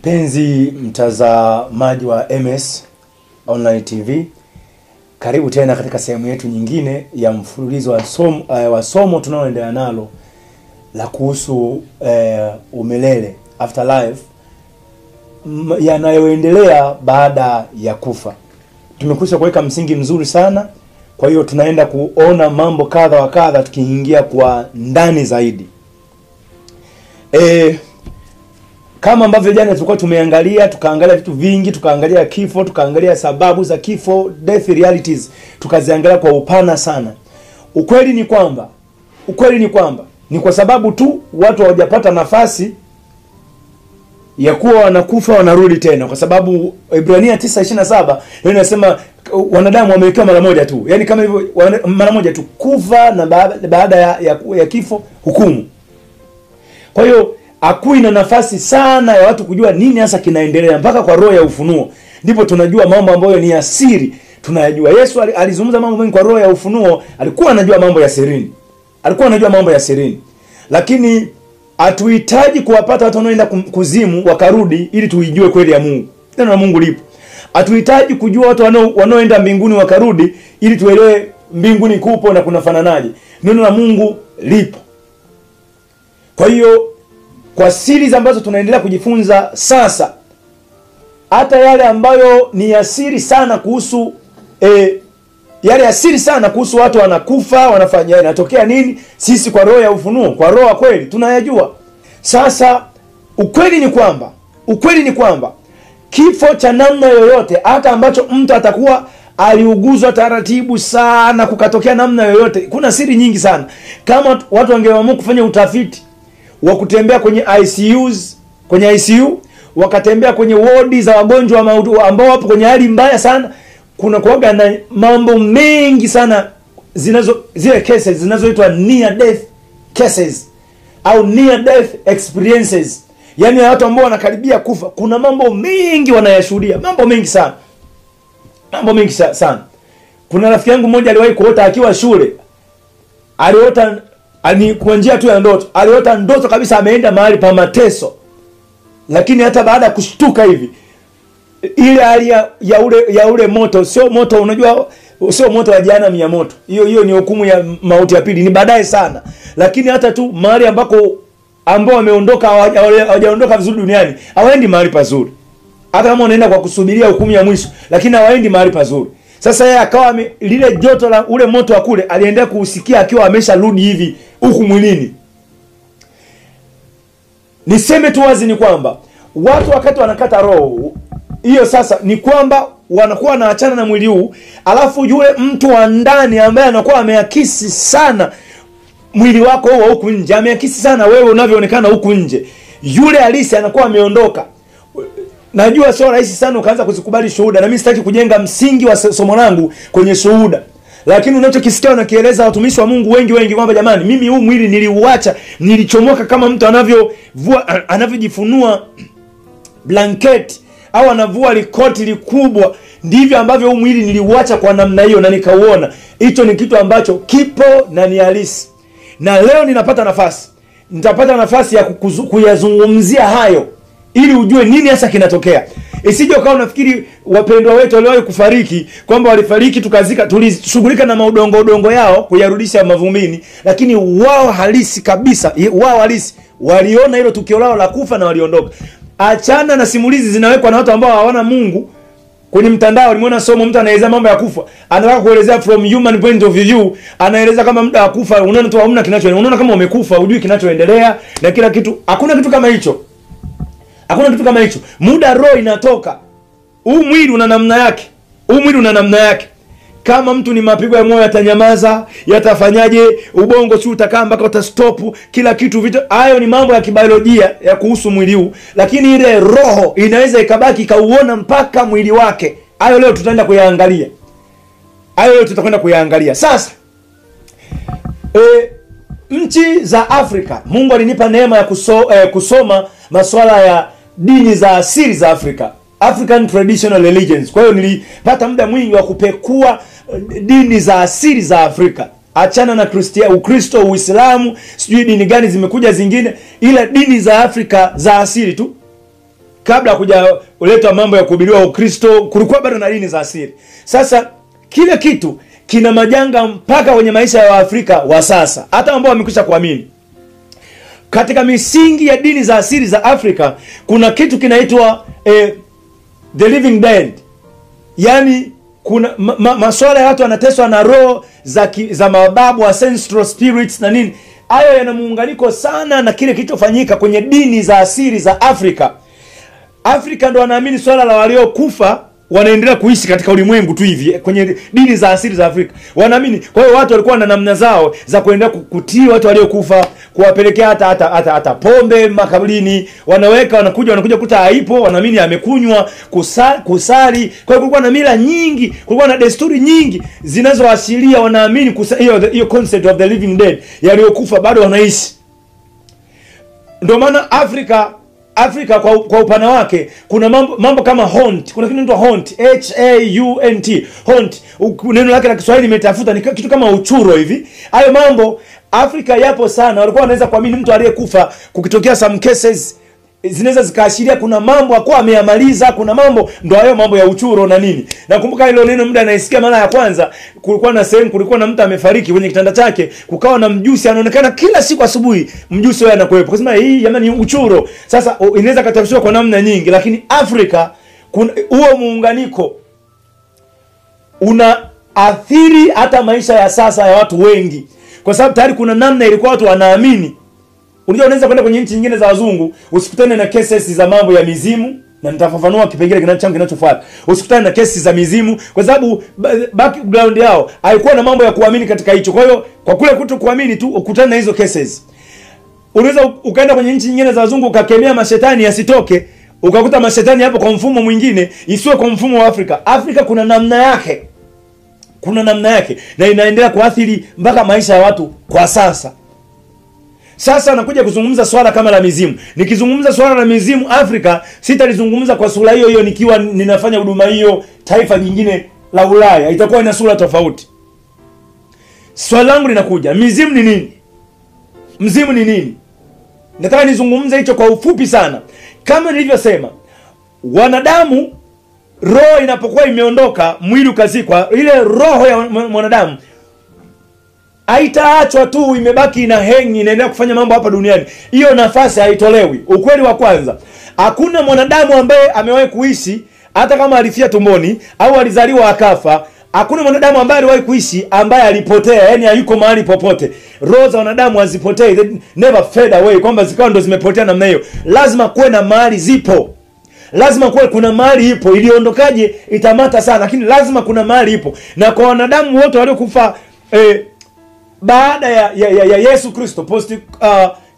Mpenzi mtazamaji wa MS Online TV, karibu tena katika sehemu yetu nyingine ya mfululizo wa somo tunaoendelea nalo la kuhusu umilele, afterlife, yanayoendelea baada ya kufa. Tumekwisha kuweka msingi mzuri sana, kwa hiyo tunaenda kuona mambo kadha wa kadha tukiingia kwa ndani zaidi. Kama ambavyo jana tulikuwa tumeangalia, tukaangalia vitu vingi, tukaangalia kifo, tukaangalia sababu za kifo, death realities, tukaziangalia kwa upana sana. Ukweli ni kwamba ni kwa sababu tu watu hawajapata nafasi ya kuwa wanakufa wanarudi tena, kwa sababu Ibrania 9:27 inasema wanadamu wamewekewa mara moja tu. Yaani kama hivyo mara moja tu kufa, na baada ya kifo hukumu. Kwa hiyo hakui na nafasi sana ya watu kujua nini hasa kinaendelea, mpaka kwa roho ya ufunuo ndipo tunajua mambo ambayo ni ya siri tunayajua. Yesu alizungumza mambo mengi kwa roho ya ufunuo, alikuwa anajua mambo ya sirini. Lakini hatuhitaji kuwapata watu wanaoenda kuzimu wakarudi ili tuijue kweli ya Mungu. Neno la Mungu lipo. Hatuhitaji kujua watu wanaoenda mbinguni wakarudi ili tuelewe mbinguni kupo na kunafananaje. Neno la Mungu lipo. Kwa hiyo kwa siri ambazo tunaendelea kujifunza sasa, hata yale ambayo ni ya siri sana kuhusu yale ya siri sana kuhusu watu wanakufa, wanafanya inatokea nini, sisi kwa roho ya ufunuo, kwa roho ya kweli tunayajua. Sasa ukweli ni kwamba kifo cha namna yoyote, hata ambacho mtu atakuwa aliuguzwa taratibu sana kukatokea namna yoyote, kuna siri nyingi sana. Kama watu wangeamua kufanya utafiti wa kutembea kwenye ICU, wakatembea kwenye wodi za wagonjwa ambao wapo kwenye hali mbaya sana, kuna kuwaga na mambo mengi sana zile cases zinazoitwa near death cases au near death experiences. Yaani watu ambao wanakaribia kufa, kuna mambo mengi wanayashuhudia, mambo mengi sana. Kuna rafiki yangu mmoja aliwahi kuota akiwa shule. Aliota kwa njia tu ya ndoto. Aliota ndoto kabisa ameenda mahali pa mateso. Lakini hata baada ya kushtuka hivi, ile hali ya ule moto, sio moto, unajua sio moto wa jehanamu ya moto. Hiyo ni hukumu ya mauti ya pili, ni baadaye sana. Lakini hata tu mahali ambao wameondoka hawajaondoka vizuri duniani, hawaendi mahali pazuri. Hata kama wanaenda kwa kusubiria hukumu ya mwisho, lakini hawaendi mahali pazuri. Sasa yeye akawa lile joto la ule moto wa kule aliendelea kuusikia akiwa amesharudi hivi huku mwilini. Niseme tu wazi ni kwamba watu wakati wanakata roho hiyo, sasa ni kwamba wanakuwa wanaachana na mwili huu, alafu yule mtu wa ndani ambaye anakuwa ameakisi sana mwili wako huku nje, ameakisi sana wewe unavyoonekana huku nje, yule halisi anakuwa ameondoka. Najua sio rahisi sana ukaanza kuzikubali shuhuda, na mimi sitaki kujenga msingi wa somo langu kwenye shuhuda. Lakini unachokisikia na kieleza watumishi wa Mungu wengi kwamba jamani, mimi huu mwili niliuacha, nilichomoka kama mtu anavyojifunua blanketi au anavua likoti likubwa, ndivyo ambavyo huu mwili niliuacha kwa namna hiyo, na nikauona. Hicho ni kitu ambacho kipo na ni halisi. Na leo nitapata nafasi ya kuyazungumzia hayo ili ujue nini hasa kinatokea. Isije ukawa unafikiri wapendwa wetu waliwahi kufariki kwamba walifariki tukazika, tulishughulika na udongo yao kuyarudisha mavumbini, lakini wao halisi kabisa, waliona hilo tukio lao la kufa na waliondoka. Achana na simulizi zinawekwa na watu ambao hawana Mungu kwenye mtandao. Nimeona somo, mtu anaeleza mambo ya kufa, anataka kuelezea from human point of view, anaeleza kama muda wa kufa unaona tu hamna kinachoendelea, unaona kama umekufa hujui kinachoendelea na kila kitu. Hakuna kitu kama hicho. Muda roho inatoka, huu mwili una namna yake. Kama mtu ni mapigo ya moyo yatanyamaza, yatafanyaje, ubongo si utakaa mpaka utastop, kila kitu vitu hayo ni mambo ya kibiolojia ya kuhusu mwili huu. Lakini ile roho inaweza ikabaki kauona mpaka mwili wake. Hayo leo tutakwenda kuyaangalia. Sasa nchi za Afrika, Mungu alinipa neema ya kusoma masuala ya dini za asili za Afrika, African traditional religions. Kwa hiyo nilipata muda mwingi wa kupekua dini za asili za Afrika. Achana na Ukristo, Uislamu, sijui dini gani zimekuja zingine, ila dini za Afrika za asili tu. kabla kuja uletwa mambo ya kuhubiriwa Ukristo, kulikuwa bado na dini za asili. Sasa kile kitu kina majanga mpaka kwenye maisha ya Waafrika wa sasa, hata ambao wamekwisha kuamini. Katika misingi ya dini za asili za Afrika kuna kitu kinaitwa the living dead. Yaani kuna masuala ya watu wanateswa na roho za mababu, ancestral spirits na nini. Hayo yana muunganiko sana na kile kilichofanyika kwenye dini za asili za Afrika. Afrika ndo wanaamini swala la waliokufa wanaendelea kuishi katika ulimwengu tu hivi. Kwenye dini za asili za Afrika wanaamini. Kwa hiyo watu walikuwa na namna zao za kuendelea kutii watu waliokufa, kuwapelekea hata pombe makaburini, wanakuja kuta haipo, wanaamini amekunywa, kusali. Kwa hiyo kulikuwa na mila nyingi, kulikuwa na desturi nyingi zinazoashiria wanaamini hiyo concept of the living dead, waliokufa bado wanaishi. Ndio maana Afrika kwa upana wake kuna mambo kama haunt. Kuna kitu kinaitwa haunt, H-A-U-N-T, haunt. Neno lake la Kiswahili nimetafuta, ni kitu kama uchuro hivi. Hayo mambo Afrika yapo sana. Walikuwa wanaweza kuamini mtu aliyekufa, kukitokea some cases zinaweza zikaashiria kuna mambo akawa ameyamaliza, kuna mambo, ndio hayo mambo ya uchuro na nini. Nakumbuka hilo neno muda naisikia mara ya kwanza, kulikuwa na mtu amefariki kwenye kitanda chake, kukawa na mjusi anaonekana kila siku asubuhi, mjusi wewe anakuepo. Kusema hii jamani ni uchuro. Sasa inaweza katafsiriwa kwa namna nyingi, lakini Afrika huo muunganiko unaathiri hata maisha ya sasa ya watu wengi. Kwa sababu tayari kuna namna ilikuwa watu wanaamini. Unaweza kwenda kwenye nchi nyingine za wazungu usikutane na cases za mambo ya mizimu, na nitafafanua kipengele kinachofuata. Usikutane na cases za mizimu kwa sababu background yao haikuwa na mambo ya kuamini katika hicho. Kwa hiyo kwa kule kutokuamini tu ukutane na hizo cases. Unaweza ukaenda kwenye nchi nyingine za wazungu ukakemea mashetani yasitoke, ukakuta mashetani hapo kwa mfumo mwingine, isiwe kwa mfumo wa Afrika. Afrika kuna namna yake. Kuna namna yake na inaendelea kuathiri mpaka maisha ya watu kwa sasa. Sasa nakuja kuzungumza swala kama la mizimu. Nikizungumza swala la mizimu Afrika, sitalizungumza kwa sura hiyo nikiwa ninafanya huduma hiyo taifa jingine la Ulaya. Itakuwa ina sura tofauti. Swali langu linakuja, mizimu ni nini? Mzimu ni nini? Nataka nizungumze hicho kwa ufupi sana. Kama nilivyosema, wanadamu roho inapokuwa imeondoka, mwili ukazikwa, ile roho ya mwanadamu haitaachwa tu imebaki ina hengi inaendelea kufanya mambo hapa duniani. Hiyo nafasi haitolewi. Ukweli wa kwanza, hakuna mwanadamu ambaye amewahi kuishi hata kama alifia tumboni au alizaliwa akafa. Hakuna mwanadamu ambaye aliwahi kuishi ambaye alipotea, yani hayuko mahali popote. Roho za wanadamu hazipotei, they never fade away, kwamba zikawa ndo zimepotea namna hiyo. Lazima kuwe na mahali zipo. Lazima kuwe kuna mahali ipo. Iliondokaje itamata sana, lakini lazima kuna mahali ipo. Na kwa wanadamu wote waliokufa baada ya Yesu Kristo, post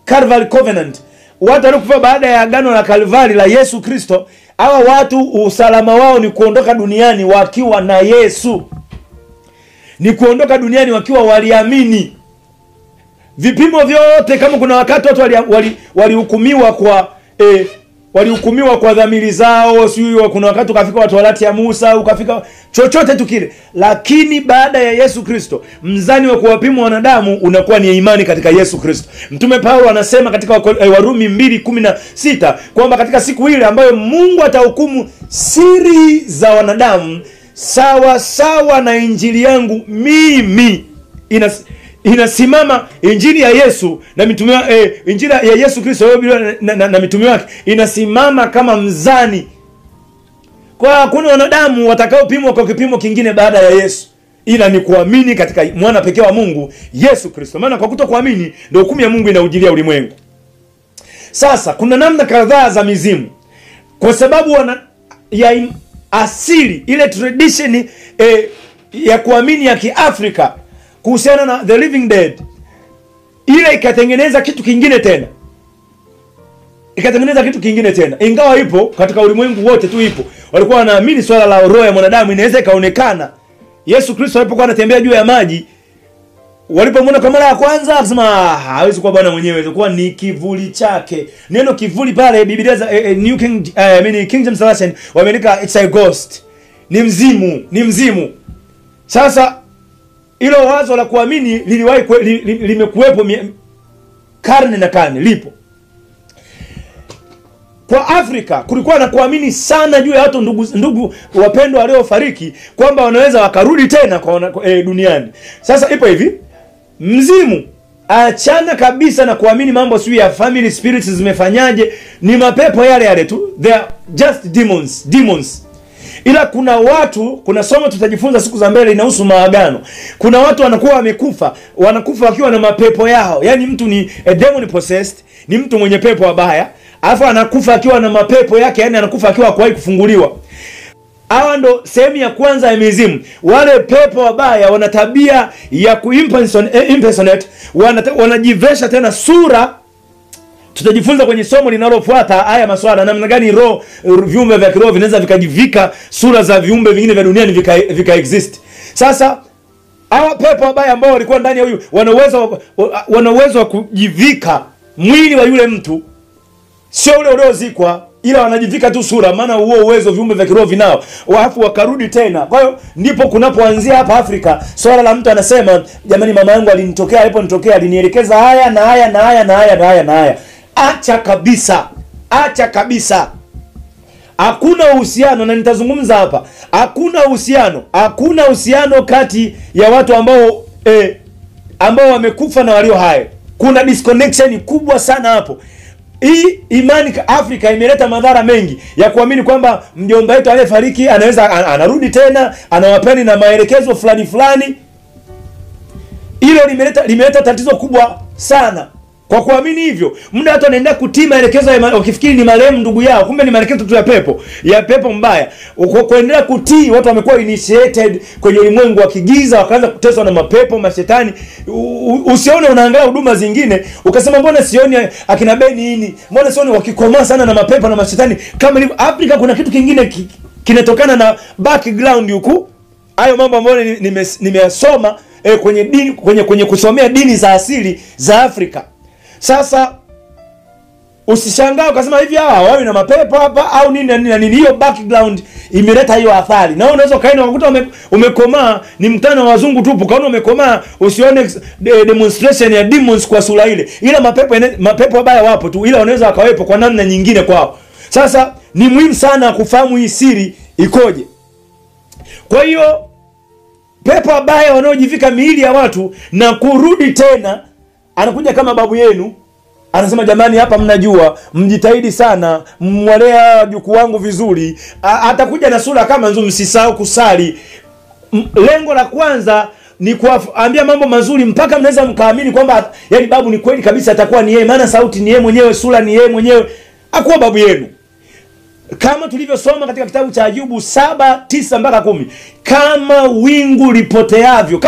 Calvary covenant, watu waliokufa baada ya agano la Calvary la Yesu Kristo, hawa watu usalama wao ni kuondoka duniani wakiwa na Yesu. Ni kuondoka duniani wakiwa waliamini. Vipimo vyote, kama kuna wakati watu walihukumiwa kwa dhamiri zao, sio kuna wakati ukafika watu walati ya Musa, ukafika chochote tu kile. Lakini baada ya Yesu Kristo, mzani wa kuwapima wanadamu unakuwa ni imani katika Yesu Kristo. Mtume Paulo anasema katika Warumi 2:16 kwamba katika siku ile ambayo Mungu atahukumu siri za wanadamu sawa sawa na injili yangu mimi, inasimama injili ya Yesu na mitume injili ya Yesu Kristo na mitume wake inasimama kama mzani. Kwa hakuna wanadamu watakaopimwa kwa kipimo kingine baada ya Yesu, ila ni kuamini katika mwana pekee wa Mungu Yesu Kristo. Maana kwa kutokuamini ndio hukumu ya Mungu inaujilia ulimwengu. Sasa kuna namna kadhaa za mizimu, kwa sababu ya asili ile tradition ya kuamini ya Kiafrika kuhusiana na the living dead, ile ikatengeneza kitu kingine tena. Ingawa ipo katika ulimwengu wote tu ipo. Walikuwa wanaamini swala la roho ya mwanadamu inaweza ikaonekana. Yesu Kristo alipokuwa anatembea juu ya maji, walipomwona kwa mara ya kwanza akasema hawezi kuwa Bwana mwenyewe, ilikuwa ni kivuli chake. Neno kivuli pale Biblia za King James Version wameandika it's a ghost. Ni mzimu. Sasa hilo wazo la kuamini limekuwepo karne na karne, lipo. Kwa Afrika kulikuwa na kuamini sana juu ya watu ndugu wapendwa waliofariki kwamba wanaweza wakarudi tena kwa duniani. Sasa ipo hivi, mzimu achana kabisa na kuamini mambo sio ya family spirits zimefanyaje, ni mapepo yale yale tu, they are just demons. Ila kuna watu, kuna somo tutajifunza siku za mbele inahusu maagano. Kuna watu wanakuwa wamekufa, wanakufa wakiwa na mapepo yao. Yaani mtu ni a demon possessed, ni mtu mwenye pepo wabaya, alafu anakufa akiwa na mapepo yake, yani anakufa akiwa hakuwahi kufunguliwa. Hawa ndo sehemu ya kwanza ya mizimu. Wale pepo wabaya wana tabia ya impersonate, wanajivesha tena sura. Tutajifunza kwenye somo linalofuata haya maswala namna gani roho, viumbe vya kiroho vinaweza vikajivika sura za viumbe vingine vya duniani vika exist. Sasa hawa pepo wabaya ambao walikuwa ndani ya huyu wana uwezo wa kujivika mwili wa yule mtu, sio ule uliozikwa, ila wanajivika tu sura, maana huo uwezo viumbe vya kiroho vinao, wafu wakarudi tena. Kwa hiyo ndipo kunapoanzia hapa Afrika swala la mtu anasema, jamani, mama yangu alinitokea, aliponitokea alinielekeza haya na haya na haya na haya na haya na haya. Acha kabisa, acha kabisa. Hakuna uhusiano, na nitazungumza hapa. Hakuna uhusiano kati ya watu ambao wamekufa na walio hai. Kuna disconnection kubwa sana hapo. Hii imani Afrika imeleta madhara mengi ya kuamini kwamba mjomba wetu aliyefariki anaweza anarudi tena, anawapeni na maelekezo fulani. Hilo limeleta tatizo kubwa sana. Kwa kuamini hivyo, muda watu wanaenda kutii maelekezo wakifikiri ni marehemu ndugu yao, kumbe ni maelekezo tu ya pepo mbaya. Kwa kuendelea kutii, watu wamekuwa initiated kwenye ulimwengu wa kigiza, wakaanza kuteswa na mapepo, mashetani. Usione unaangalia huduma zingine ukasema mbona sioni akina Beni, mbona sioni wakikomaa sana na mapepo na mashetani kama ilivyo Afrika. Kuna kitu kingine kinatokana na background huku. Hayo mambo ambayo nimeyasoma kwenye dini, kwenye kusomea dini za asili za Afrika. Sasa usishangaa ukasema hivi wao na mapepo hapa au nini. Hiyo background imeleta hiyo athari. Na unaweza kaina ukakuta umekomaa, ni mtano wa wazungu tupu, kaona umekomaa, usione demonstration ya demons kwa sura ile. Ila mapepo wabaya wapo tu, ila wanaweza wakawepo kwa namna nyingine kwao. Sasa ni muhimu sana kufahamu hii siri ikoje. Kwa hiyo pepo wabaya wanaojivika miili ya watu na kurudi tena, anakuja kama babu yenu, anasema jamani, hapa mnajua, mjitahidi sana, mwalea juku wangu vizuri. Atakuja na sura kama nzuri, msisahau kusali. Lengo la kwanza ni kuambia mambo mazuri mpaka mnaweza mkaamini kwamba yani babu ni kweli kabisa atakuwa ni yeye, maana sauti ni yeye mwenyewe, sura ni yeye mwenyewe, akuwa babu yenu. Kama tulivyosoma katika kitabu cha Ayubu 7:9 mpaka 10, kama wingu lipoteavyo,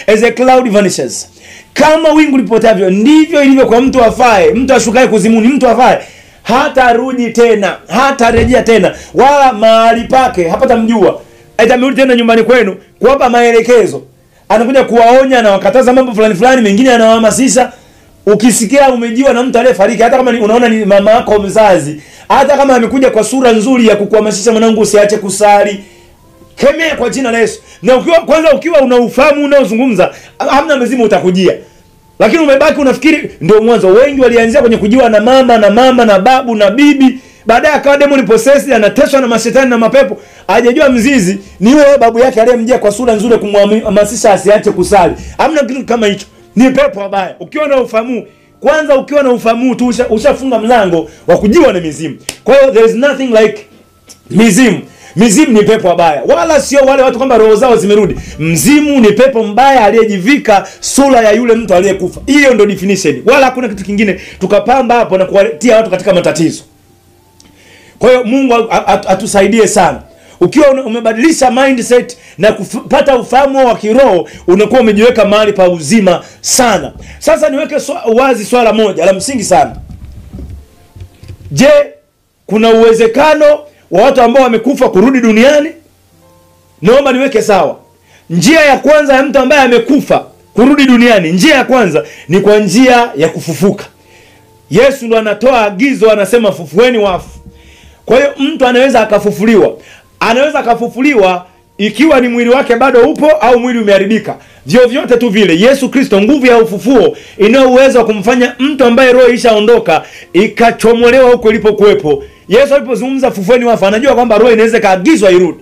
as a cloud vanishes, kama wingu lipoteavyo, ndivyo ilivyo kwa mtu afaye, mtu ashukaye kuzimuni, mtu afaye hata rudi tena, hata rejea tena, wala mahali pake hapata mjua. Atarudi tena nyumbani kwenu kuwapa maelekezo, anakuja kuwaonya na wakataza mambo fulani, mengine anawahamasisha. Ukisikia umejiwa na mtu aliyefariki, hata kama unaona ni mama yako mzazi, hata kama amekuja kwa sura nzuri ya kukuhamasisha, mwanangu usiache kusali, kemea kwa jina la Yesu. Na ukiwa una ufahamu unaozungumza, hamna mzimu utakujia. Lakini umebaki unafikiri ndio mwanzo. Wengi walianzia kwenye kujiwa na mama na babu na bibi, baadaye akawa demon possessed, anateswa na mashetani na mapepo. Hajajua mzizi ni yule babu yake aliyemjia kwa sura nzuri kumhamasisha asiache kusali. Hamna kitu kama hicho. Ni pepo wabaya. Ukiwa na ufahamu tu ushafunga mlango wa kujiwa na mizimu. Kwa hiyo there is nothing like mizimu. Mizimu ni pepo wabaya. Wala sio wale watu kwamba roho zao zimerudi. Mzimu ni pepo mbaya aliyejivika sura ya yule mtu aliyekufa. Hiyo ndio definition. Wala hakuna kitu kingine tukapamba hapo na kuwatia watu katika matatizo. Kwa hiyo Mungu atusaidie sana. Ukiwa umebadilisha mindset na kupata ufahamu wa kiroho, unakuwa umejiweka mahali pa uzima sana. Sasa niweke wazi swala moja la msingi sana. Je, kuna uwezekano wa watu ambao wamekufa kurudi duniani? Naomba niweke sawa. Njia ya kwanza ya mtu ambaye amekufa kurudi duniani, njia ya kwanza ni kwa njia ya kufufuka. Yesu ndo anatoa agizo, anasema fufueni wafu. Kwa hiyo mtu anaweza akafufuliwa ikiwa ni mwili wake bado upo au mwili umeharibika, vyovyote tu vile, Yesu Kristo, nguvu ya ufufuo ina uwezo wa kumfanya mtu ambaye roho ishaondoka ikachomolewa huko ilipokuwepo. Yesu alipozungumza fufueni wafu, anajua kwamba roho inaweza kaagizwa irudi.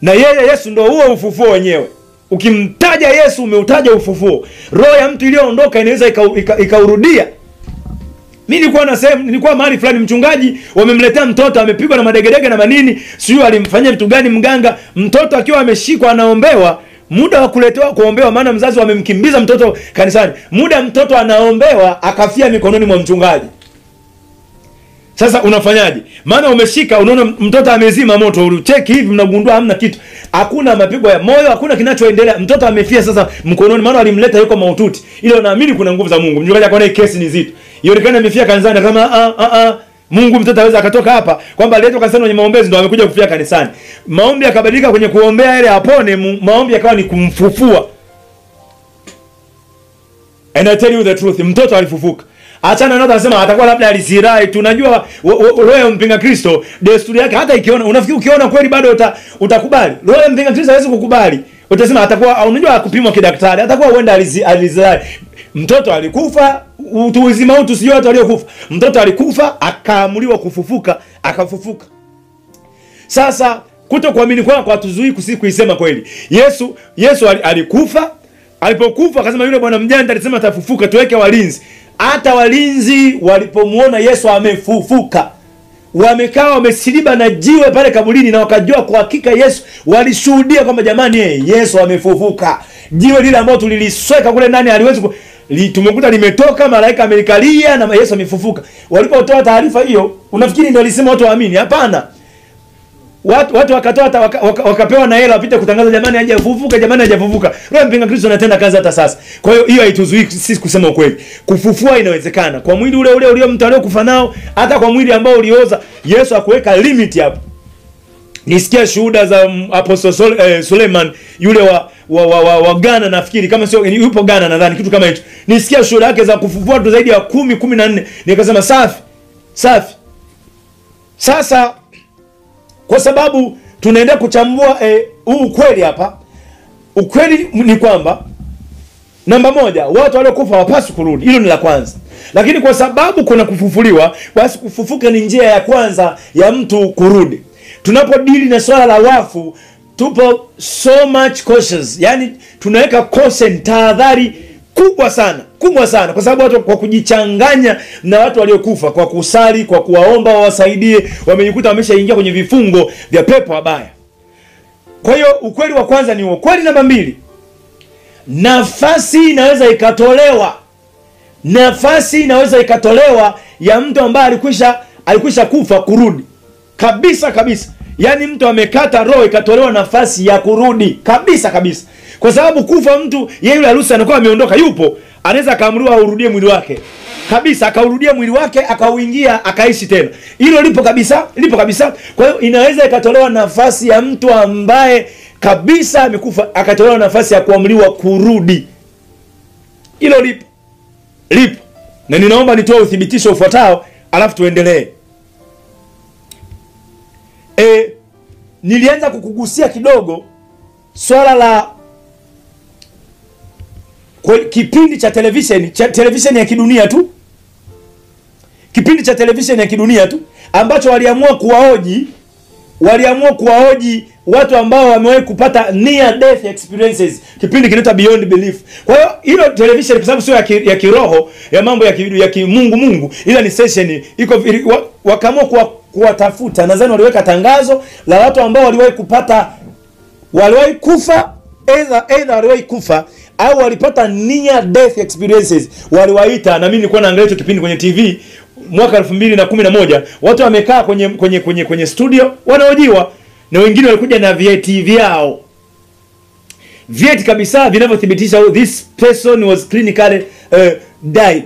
Na yeye Yesu ndio huo ufufuo wenyewe. Ukimtaja Yesu umeutaja ufufuo. Roho ya mtu iliyoondoka inaweza ikaurudia. Mimi nilikuwa mahali fulani, mchungaji wamemletea mtoto amepigwa na madegedege na manini, sio alimfanyia vitu gani mganga, mtoto akiwa ameshikwa anaombewa, muda wa kuletewa kuombewa, maana mzazi wamemkimbiza mtoto kanisani, muda mtoto anaombewa akafia mikononi mwa mchungaji. Sasa unafanyaje? Maana umeshika, unaona mtoto amezima moto, ucheki hivi mnagundua hamna kitu. Hakuna mapigo ya moyo, hakuna kinachoendelea. Mtoto amefia sasa mkononi, maana walimleta yuko mahututi. Ile unaamini kuna nguvu za Mungu. Mchungaji akaona kesi ni nzito. Ionekana amefia kanisani kama Mungu mtoto aweza akatoka hapa kwamba aletwa kanisani kwenye maombezi ndio amekuja kufia kanisani. Maombi yakabadilika kwenye kuombea ile apone, maombi yakawa ni kumfufua. And I tell you the truth, mtoto alifufuka. Achana nao anasema atakuwa labda alizirai. Tunajua roho ya mpinga Kristo desturi yake, hata ikiona unafikiri ukiona kweli bado utakubali. Roho ya mpinga Kristo hawezi kukubali. Utasema atakuwa, unajua kupimwa kidaktari, atakuwa huenda alizirai. Mtoto alikufa, utu uzima huu tusijue watu waliokufa. Mtoto alikufa akaamuliwa kufufuka, akafufuka. Sasa kutokuamini kwako hatuzuii kuisema kweli. Yesu alikufa, alipokufa akasema yule bwana mjanja alisema atafufuka, tuweke walinzi. Hata walinzi walipomuona Yesu amefufuka, wamekaa wamesiliba na jiwe pale kaburini, na wakajua kwa hakika Yesu, walishuhudia kwamba jamani Yesu amefufuka. Jiwe lile ambalo tulilisweka kule ndani haliwezi tumekuta limetoka, malaika amelikalia na Yesu amefufuka. Walipotoa taarifa hiyo, unafikiri ndio alisema watu waamini? Hapana. Watu wakatoa wakapewa na hela wapite kutangaza jamani hajafufuka, jamani hajafufuka. Roho mpinga Kristo anatenda kazi hata sasa. Kwa hiyo haituzuii sisi kusema ukweli. Kufufua inawezekana. Kwa mwili ule ulio mtu aliyokufa nao, hata kwa mwili ambao ulioza, Yesu hakuweka limit hapo. Nisikia shuhuda za Apostle Suleiman yule wa Ghana, nafikiri kama sio yupo Ghana nadhani, kitu kama hicho. Nisikia shuhuda yake za kufufua tu zaidi ya 10-14. Nikasema safi. Sasa kwa sababu tunaenda kuchambua huu ukweli hapa. Ukweli ni kwamba namba moja, watu waliokufa hawapaswi kurudi. Hilo ni la kwanza. Lakini kwa sababu kuna kufufuliwa, basi kufufuka ni njia ya kwanza ya mtu kurudi. Tunapodili na swala la wafu, tupo so much cautious. Yaani tunaweka caution, tahadhari kubwa sana, kwa sababu watu kwa kujichanganya na watu waliokufa, kwa kusali, kwa kuwaomba wawasaidie, wamejikuta wameshaingia kwenye vifungo vya pepo wabaya. Kwa hiyo ukweli wa kwanza ni ukweli. Namba 2, nafasi inaweza ikatolewa ya mtu ambaye alikwisha kufa kurudi kabisa. Yaani mtu amekata roho, ikatolewa nafasi ya kurudi kabisa. Kwa sababu kufa mtu, yeye yule harusi anakuwa ameondoka, yupo, anaweza akaamriwa aurudie mwili wake kabisa, akaurudia mwili wake, akauingia, akaishi tena. Hilo lipo kabisa. Kwa hiyo inaweza ikatolewa nafasi ya mtu ambaye kabisa amekufa, akatolewa nafasi ya kuamriwa kurudi. Hilo lipo. Na ninaomba nitoe uthibitisho ufuatao, alafu tuendelee. Nilianza kukugusia kidogo swala la kipindi cha televisheni ya kidunia tu. Kipindi cha televisheni ya kidunia tu ambacho waliamua kuwahoji watu ambao wamewahi kupata near death experiences. Kipindi kinaitwa Beyond Belief. Kwa hiyo hilo television, kwa sababu sio ya kiroho, ya mambo ya kimungu, ila ni session iko wakaamua kuwatafuta. Nadhani waliweka tangazo la watu ambao waliwahi kufa, either waliwahi kufa au walipata near death experiences, waliwaita. Na mimi nilikuwa naangalia hicho kipindi kwenye TV mwaka 2011. Watu wamekaa kwenye studio wanaojiwa, na wengine walikuja na vyeti vyao, vyeti kabisa vinavyothibitisha this person was clinically died.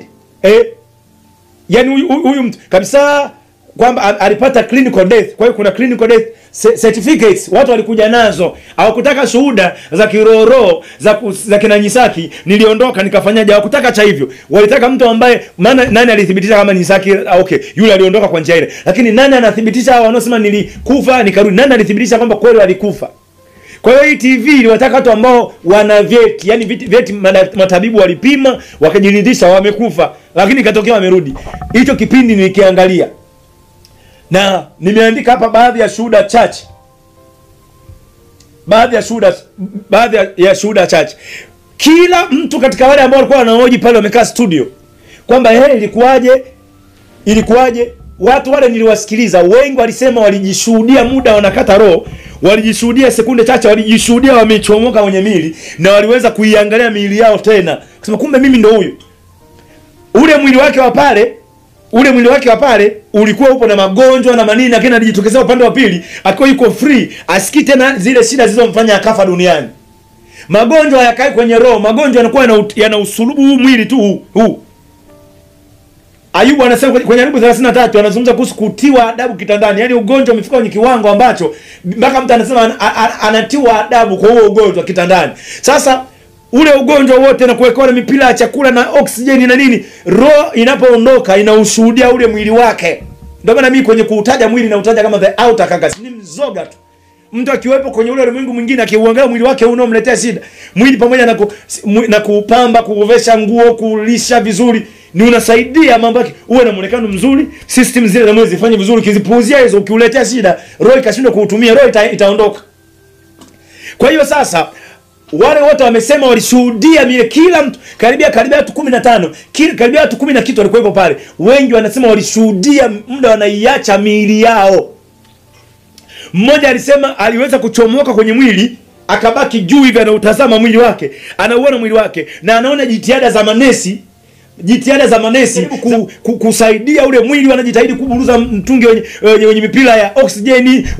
Yaani huyu mtu kabisa kwamba alipata clinical death. Kwa hiyo kuna clinical death certificates watu walikuja nazo. Hawakutaka shuhuda za kiroro za kinanyisaki, niliondoka nikafanyaje. Hawakutaka cha hivyo. Walitaka mtu ambaye nani alithibitisha kama Nyisaki, okay, yule aliondoka kwa njia ile. Lakini nani anathibitisha hao wanaosema nilikufa nikarudi? Nani alithibitisha kwamba kweli alikufa? Kwa hiyo hii TV iliwataka watu ambao wana vyeti, yani vyeti matabibu walipima wakajiridhisha wamekufa, lakini ikatokea wamerudi. Hicho kipindi nilikiangalia na nimeandika hapa baadhi ya shuhuda chache. Baadhi ya shuhuda chache. Kila mtu katika wale ambao walikuwa wanahoji pale wamekaa studio kwamba ilikuwaje, watu wale niliwasikiliza, wengi walisema walijishuhudia muda wanakata roho, walijishuhudia sekunde chache, walijishuhudia wamechomoka kwenye miili na waliweza kuiangalia miili yao tena. Kusema kumbe mimi ndo huyu. Ule mwili wake wa pale ulikuwa upo na magonjwa na manini, lakini alijitokezea upande wa pili akiwa yuko free, asikii tena zile shida zilizomfanya akafa duniani. Magonjwa hayakai kwenye roho, magonjwa yanakuwa yana usulubu huu mwili tu huu. Ayubu anasema kwenye Ayubu 33 anazungumza kuhusu kutiwa adabu kitandani. Yaani ugonjwa umefika kwenye kiwango ambacho mpaka mtu anasema anatiwa adabu kwa huo ugonjwa kitandani. Sasa ule ugonjwa wote na kuwekewa mipira ya chakula na oksijeni na nini, roho inapoondoka inaushuhudia ule mwili wake. Ndio maana mimi kwenye kuutaja mwili na utaja kama the outer carcass, ni mzoga tu. Mtu akiwepo kwenye ule ulimwengu mwingine akiuangalia mwili wake unaomletea shida, mwili pamoja na kupamba, kuvesha nguo, kulisha vizuri, ni unasaidia mambo yake uwe na muonekano mzuri, system zile za mwili zifanye vizuri. Kizipuuzia hizo, ukiuletea shida, roho ikashindwa kuutumia, roho itaondoka. Kwa hiyo sasa wale wote wamesema walishuhudia kila mtu karibia watu 15, karibia watu 10 na kitu walikuwepo pale. Wengi wanasema walishuhudia muda wanaiacha miili yao. Mmoja alisema aliweza kuchomoka kwenye mwili, akabaki juu hivi anautazama mwili wake, anauona mwili wake na anaona jitihada za manesi kusaidia ule mwili, wanajitahidi kuburuza mtungi wenye mipira ya oksijeni.